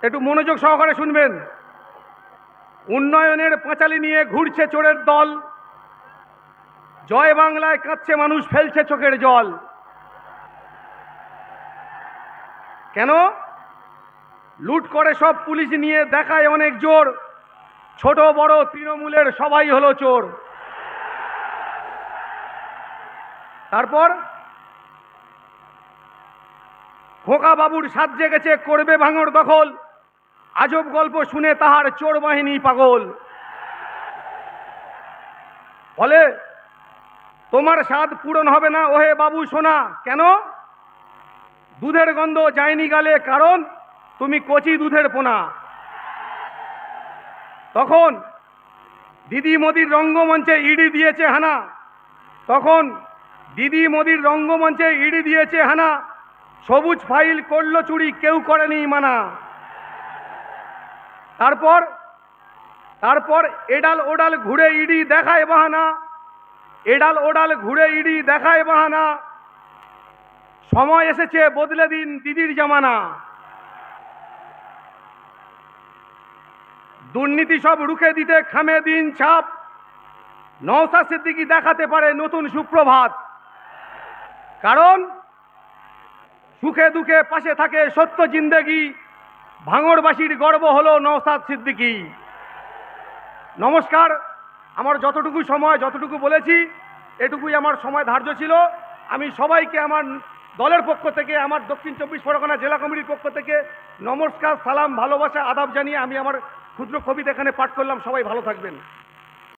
একটু মনোযোগ সহকারে শুনবেন। উন্নয়নের পাঁচালী নিয়ে ঘুরছে চোরের দল, জয় বাংলায় কাঁদছে মানুষ, ফেলছে চোখের জল। কেন? লুট করে সব পুলিশ নিয়ে দেখায় অনেক জোর, ছোট বড় তৃণমূলের সবাই হলো চোর। তারপর খোকা বাবুর সাজ জেগেছে, করবে ভাঙড় দখল, আজব গল্প শুনে তাহার চোর বাহিনী পাগল। বলে তোমার স্বাদ পূরণ হবে না ওহে বাবু সোনা। কেন? দুধের গন্ধ যায়নি গালে, কারণ তুমি কচি দুধের পোনা। তখন দিদি মোদির রঙ্গমঞ্চে ইডি দিয়েছে হানা, তখন দিদি মোদির রঙ্গমঞ্চে ইডি দিয়েছে হানা, সবুজ ফাইল করলো চুরি, কেউ করেনি মানা। তারপর তারপর এডাল ওডাল ঘুরে ইডি দেখায় বাহানা, এডাল ওডাল ঘুরে ইডি দেখায় বাহানা, সময় এসেছে বদলে দিন দিদির জামানা। দুর্নীতি সব রুখে দিতে খামে দিন ছাপ, নওশাদ সিদ্দিকী দেখাতে পারে নতুন সুপ্রভাত। কারণ সুখে দুঃখে পাশে থাকে সত্য জিন্দেগি, ভাঙড়বাসীর গর্ব হলো নওশাদ সিদ্দিকী। নমস্কার। আমার যতটুকু সময়, যতটুকু বলেছি, এটুকুই আমার সময় ধার্য ছিল। আমি সবাইকে আমার দলের পক্ষ থেকে, আমার দক্ষিণ 24 পরগনা জেলা কমিটির পক্ষ থেকে নমস্কার, সালাম, ভালোবাসা, আদাব জানিয়ে আমি আমার ক্ষুদ্র কবিতা এখানে পাঠ করলাম। সবাই ভালো থাকবেন।